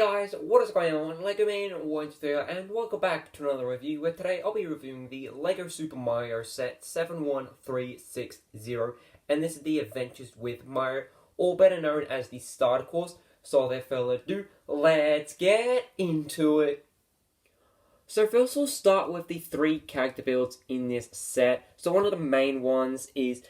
guys, what is going on? Lego Man 123 and welcome back to another review where today I'll be reviewing the Lego Super Mario set 71360, and this is the Adventures with Mario, or better known as the starter course. So without further ado, let's get into it. So first we'll start with the three character builds in this set. So one of the main ones is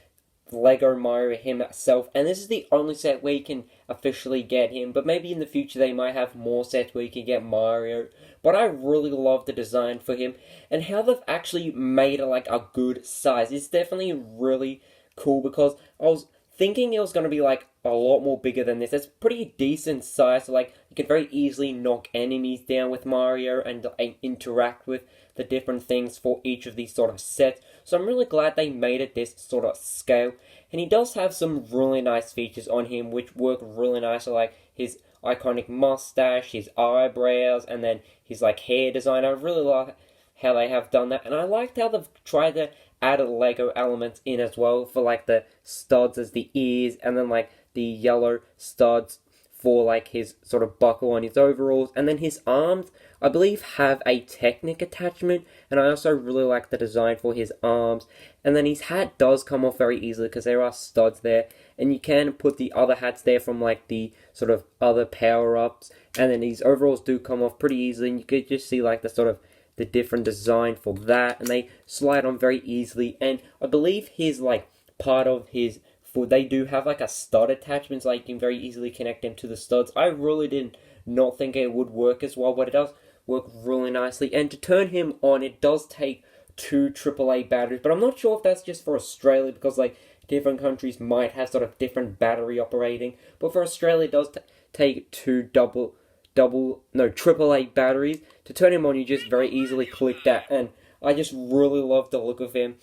Lego Mario himself, and this is the only set where you can officially get him, but maybe in the future they might have more sets where you can get Mario. But I really love the design for him and how they've actually made it like a good size. It's definitely really cool because I was thinking it was going to be like a lot more bigger than this. It's pretty decent size, so like you can very easily knock enemies down with Mario and interact with the different things for each of these sort of sets. So I'm really glad they made it this sort of scale. And he does have some really nice features on him which work really nice, like his iconic mustache, his eyebrows, and then his like hair design. I really like how they have done that, and I liked how they've tried to add Lego elements in as well for like the studs as the ears, and then like the yellow studs for like his sort of buckle on his overalls, and then his arms I believe have a Technic attachment, and I also really like the design for his arms. And then his hat does come off very easily because there are studs there, and you can put the other hats there from like the sort of other power-ups, and then his overalls do come off pretty easily, and you could just see like the sort of the different design for that, and they slide on very easily. And I believe his like part of his foot, they do have like a stud attachment, so you can very easily connect them to the studs. I really did not think it would work as well, but it does work really nicely. And to turn him on, it does take 2 AAA batteries, but I'm not sure if that's just for Australia because like different countries might have sort of different battery operating, but for Australia it does take 2 AAA batteries. To turn him on, you just very easily click that, and I just really love the look of him.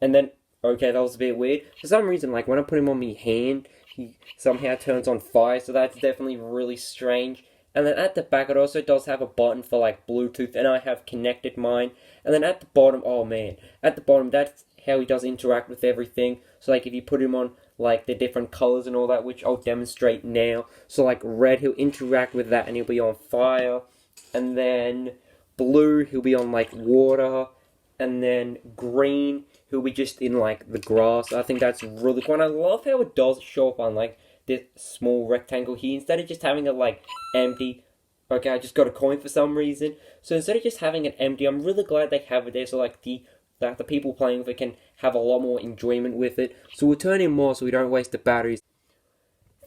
And then, okay, that was a bit weird. For some reason, like when I put him on my hand, he somehow turns on fire, so that's definitely really strange. And then at the back, it also does have a button for like Bluetooth, and I have connected mine. And then at the bottom, oh man, at the bottom, that's how he does interact with everything. So like if you put him on like the different colors and all that, which I'll demonstrate now. So like red, he'll interact with that and he'll be on fire. And then blue, he'll be on like water. And then green, he'll be just in like the grass. I think that's really cool. And I love how it does show up on like this small rectangle here, instead of just having it like empty. Okay, I just got a coin for some reason. So instead of just having it empty, I'm really glad they have it there, so like the people playing with it can have a lot more enjoyment with it. So we'll turn in more so we don't waste the batteries.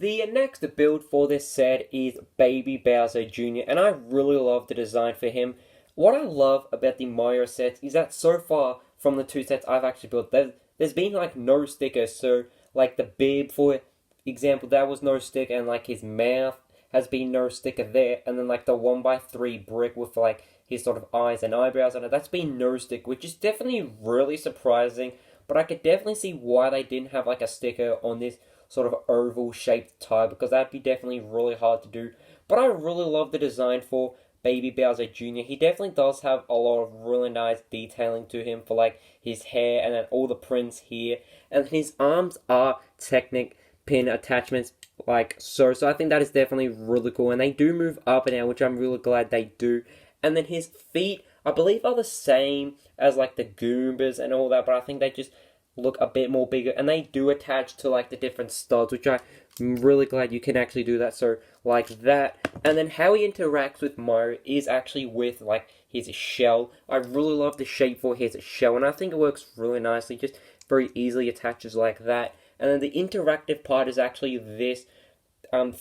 The next build for this set is Baby Bowser Jr., and I really love the design for him. What I love about the Mario sets is that so far from the 2 sets I've actually built, there's been like no stickers. So like the bib, for example, that was no sticker, and like his mouth has been no sticker there, and then like the 1x3 brick with like his sort of eyes and eyebrows on it, that's been no stick, which is definitely really surprising. But I could definitely see why they didn't have like a sticker on this sort of oval shaped tire, because that'd be definitely really hard to do. But I really love the design for Baby Bowser Jr. He definitely does have a lot of really nice detailing to him for like his hair and then all the prints here, and his arms are Technic pin attachments like so. So I think that is definitely really cool, and they do move up and down, which I'm really glad they do. And then his feet, I believe, are the same as like the Goombas and all that, but I think they just look a bit more bigger, and they do attach to like the different studs, which I'm really glad you can actually do that. So like that. And then how he interacts with Mario is actually with like his shell. I really love the shape for his shell, and I think it works really nicely, just very easily attaches like that. And then the interactive part is actually this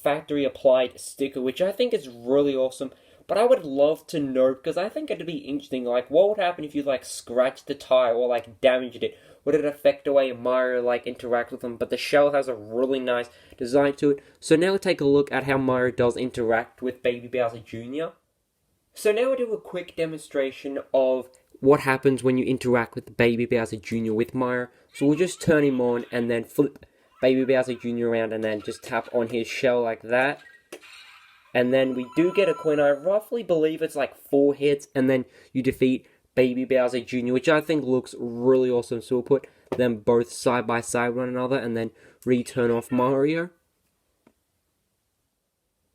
factory applied sticker, which I think is really awesome. But I would love to know, because I think it'd be interesting, like what would happen if you like scratched the tire or like damaged it? Would it affect the way Mario like interacts with them? But the shell has a really nice design to it. So now we'll take a look at how Mario does interact with Baby Bowser Jr. So now we'll do a quick demonstration of what happens when you interact with Baby Bowser Jr. with Mario. So we'll just turn him on and then flip Baby Bowser Jr. around and then just tap on his shell like that. And then we do get a coin. I roughly believe it's like 4 hits, and then you defeat Baby Bowser Jr., which I think looks really awesome. So we'll put them both side by side one another and then return off Mario.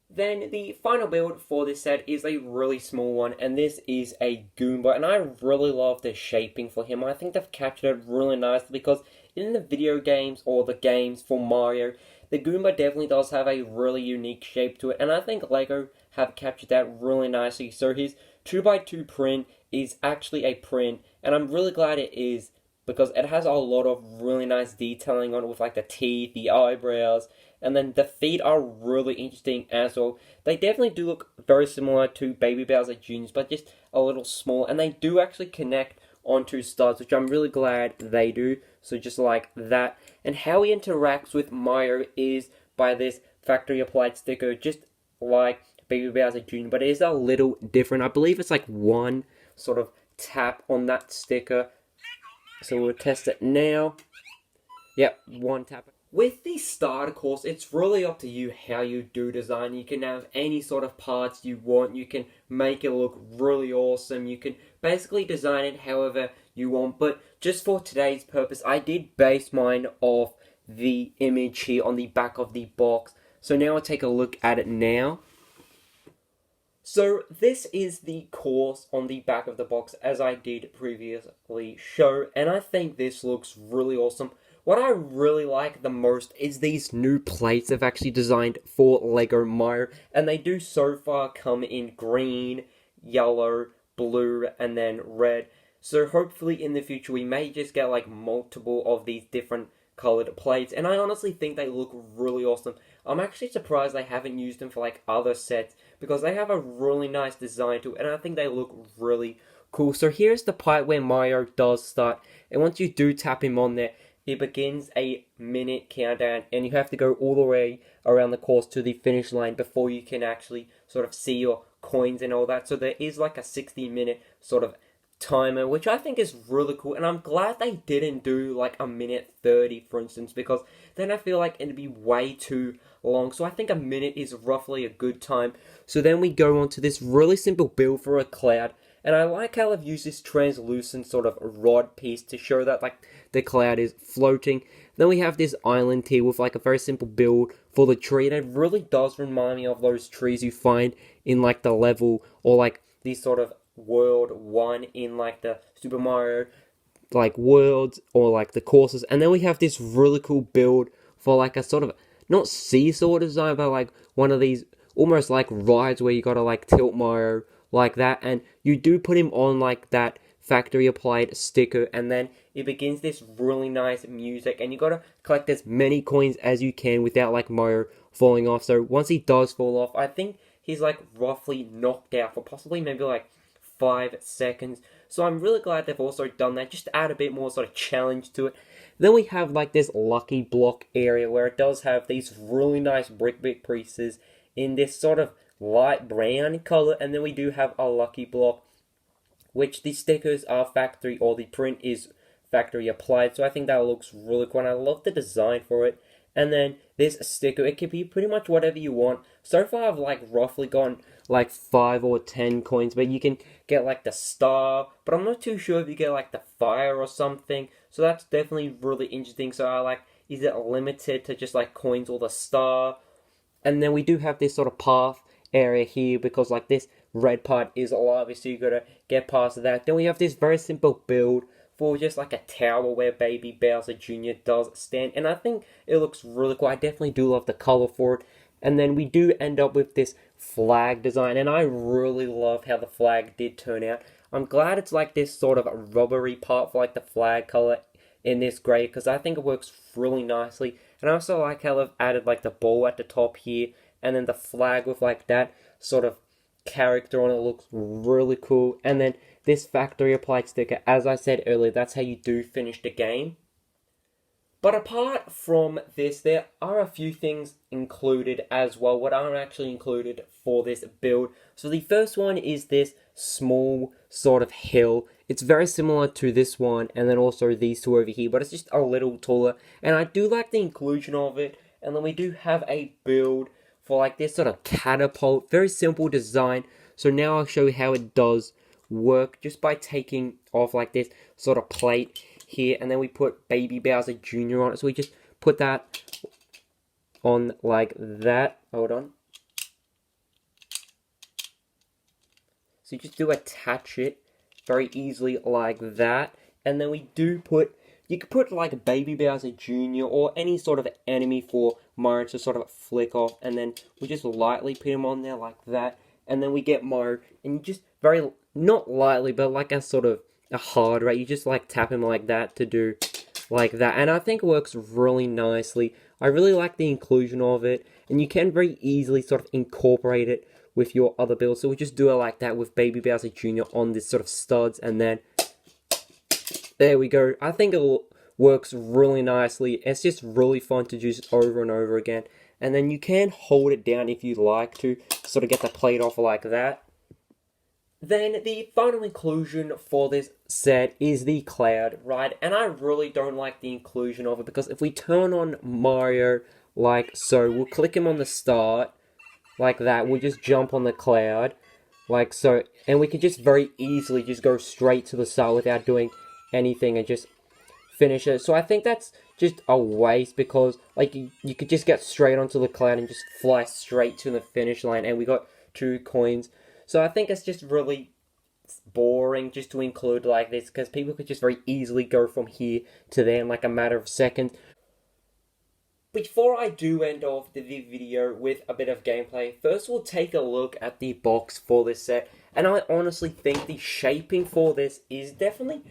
Then the final build for this set is a really small one, and this is a Goomba, and I really love the shaping for him. I think they've captured it really nicely because in the video games or the games for Mario, the Goomba definitely does have a really unique shape to it, and I think LEGO have captured that really nicely. So his 2x2 print is actually a print, and I'm really glad it is because it has a lot of really nice detailing on it with like the teeth, the eyebrows, and then the feet are really interesting as well. They definitely do look very similar to Baby Bowser Jr.'s, but just a little small, and they do actually connect onto studs, which I'm really glad they do. So just like that. And how he interacts with Mario is by this factory applied sticker, just like Baby Bowser Jr., but it is a little different. I believe it's like one sort of tap on that sticker. So we'll test it now. Yep, one tap. With the starter course, it's really up to you how you do design. You can have any sort of parts you want. You can make it look really awesome. You can basically design it however you want. But just for today's purpose, I did base mine off the image here on the back of the box. So now I'll take a look at it now. So this is the course on the back of the box as I did previously show, and I think this looks really awesome. What I really like the most is these new plates they've actually designed for LEGO Mario, and they do so far come in green, yellow, blue, and then red. So hopefully in the future we may just get like multiple of these different colored plates, and I honestly think they look really awesome. I'm actually surprised they haven't used them for like other sets because they have a really nice design to it, and I think they look really cool. So here's the part where Mario does start, and once you do tap him on there, it begins a minute countdown, and you have to go all the way around the course to the finish line before you can actually sort of see your coins and all that. So there is like a 60-minute sort of timer, which I think is really cool, and I'm glad they didn't do like a minute 30, for instance, because then I feel like it'd be way too long. So I think a minute is roughly a good time. So then we go on to this really simple build for a cloud, and I like how they've used this translucent sort of rod piece to show that like the cloud is floating. Then we have this island here with like a very simple build for the tree, and it really does remind me of those trees you find in like the level or like these sort of World 1 in like the Super Mario like worlds or like the courses. And then we have this really cool build for like a sort of not seesaw design, but like one of these almost like rides where you gotta like tilt Mario like that, and you do put him on like that factory applied sticker, and then it begins this really nice music, and you gotta collect as many coins as you can without like Mario falling off. So once he does fall off, I think he's like roughly knocked out for possibly maybe like 5 seconds. So I'm really glad they've also done that, just to add a bit more sort of challenge to it. Then we have like this lucky block area where it does have these really nice brick pieces in this sort of light brown color, and then we do have a lucky block, which the stickers are factory, or the print is factory applied. So I think that looks really cool, and I love the design for it. And then this sticker, it can be pretty much whatever you want. So far I've like roughly gotten like 5 or 10 coins, but you can get like the star, but I'm not too sure if you get like the fire or something. So that's definitely really interesting. So I like, is it limited to just like coins or the star? And then we do have this sort of path area here because like this red part is lava, so you gotta get past that. Then we have this very simple build for just like a tower where Baby Bowser Jr. does stand, and I think it looks really cool. I definitely do love the color for it. And then we do end up with this flag design, and I really love how the flag did turn out. I'm glad it's like this sort of rubbery part for like the flag color in this grey, because I think it works really nicely. And I also like how they've added like the ball at the top here, and then the flag with like that sort of character on it looks really cool. And then this factory applied sticker, as I said earlier, that's how you do finish the game. But apart from this, there are a few things included as well, what aren't actually included for this build. So the first one is this small sort of hill. It's very similar to this one, and then also these two over here, but it's just a little taller. And I do like the inclusion of it. And then we do have a build for like this sort of catapult. Very simple design. So now I'll show you how it does work just by taking off like this sort of plate here, and then we put Baby Bowser Jr. on it. So we just put that on like that. Hold on. So you just do attach it very easily like that. And then we do put, you could put like Baby Bowser Jr. or any sort of enemy for Mario to sort of flick off. And then we just lightly put him on there like that. And then we get Mario, and you just very, not lightly, but like a sort of a hard rate. You just like tap him like that to do like that. And I think it works really nicely. I really like the inclusion of it. And you can very easily sort of incorporate it with your other builds. So we just do it like that with Baby Bowser Jr. on this sort of studs, and then there we go. I think it works really nicely. It's just really fun to use it over and over again. And then you can hold it down if you like to sort of get the plate off like that. Then the final inclusion for this set is the cloud, right? And I really don't like the inclusion of it, because if we turn on Mario like so, we'll click him on the start like that, we'll just jump on the cloud like so, and we can just very easily just go straight to the start without doing anything and just finish it. So I think that's just a waste, because like you could just get straight onto the cloud and just fly straight to the finish line, and we got 2 coins. So I think it's just really boring just to include like this, because people could just very easily go from here to there in like a matter of seconds. Before I do end off the video with a bit of gameplay, first we'll take a look at the box for this set. And I honestly think the shaping for this is definitely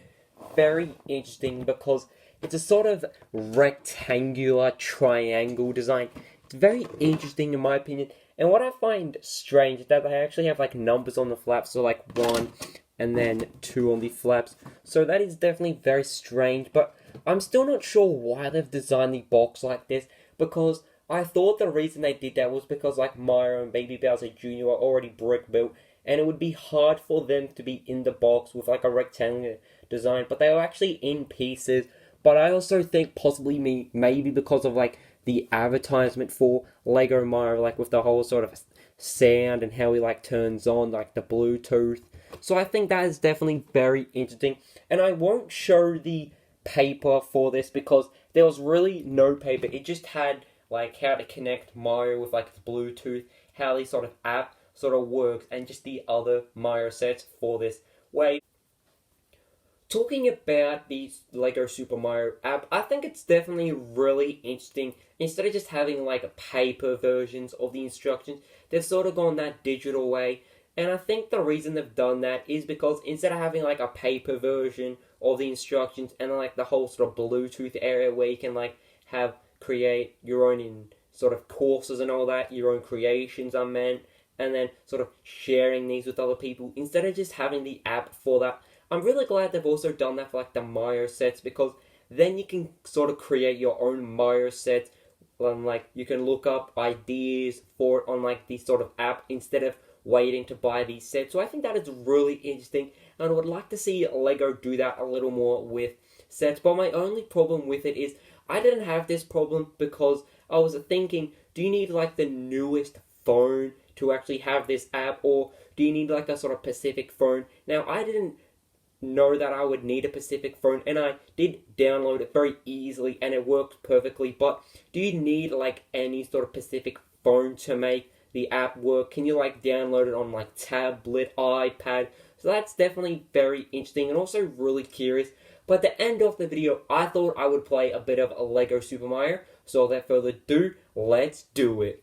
very interesting, because it's a sort of rectangular triangle design. It's very interesting in my opinion. And what I find strange is that they actually have like numbers on the flaps, so like 1 and then 2 on the flaps. So that is definitely very strange, but I'm still not sure why they've designed the box like this, because I thought the reason they did that was because like Mario and Baby Bowser Jr. are already brick built, and it would be hard for them to be in the box with like a rectangular design, but they were actually in pieces. But I also think possibly maybe because of like the advertisement for Lego Mario, like with the whole sort of sound and how he like turns on like the Bluetooth. So I think that is definitely very interesting. And I won't show the paper for this because there was really no paper. It just had like how to connect Mario with like Bluetooth, how the sort of app sort of works, and just the other Mario sets for this way. Talking about the Lego Super Mario app, I think it's definitely really interesting. Instead of just having like paper versions of the instructions, they've sort of gone that digital way. And I think the reason they've done that is because instead of having like a paper version of the instructions and like the whole sort of Bluetooth area where you can like create your own sort of courses and all that, your own creations I meant, and then sort of sharing these with other people, instead of just having the app for that, I'm really glad they've also done that for like the Mario sets, because then you can sort of create your own Mario sets, and like you can look up ideas for it on like this sort of app instead of waiting to buy these sets. So I think that is really interesting, and I would like to see Lego do that a little more with sets. But my only problem with it is I didn't have this problem, because I was thinking, do you need like the newest phone to actually have this app, or do you need like a sort of Pacific phone? Now I didn't know that I would need a Pacific phone, and I did download it very easily and it worked perfectly. But do you need like any sort of Pacific phone to make the app work? Can you like download it on like tablet, iPad? So that's definitely very interesting and also really curious. But at the end of the video, I thought I would play a bit of a Lego Super Mario. So without further ado, let's do it.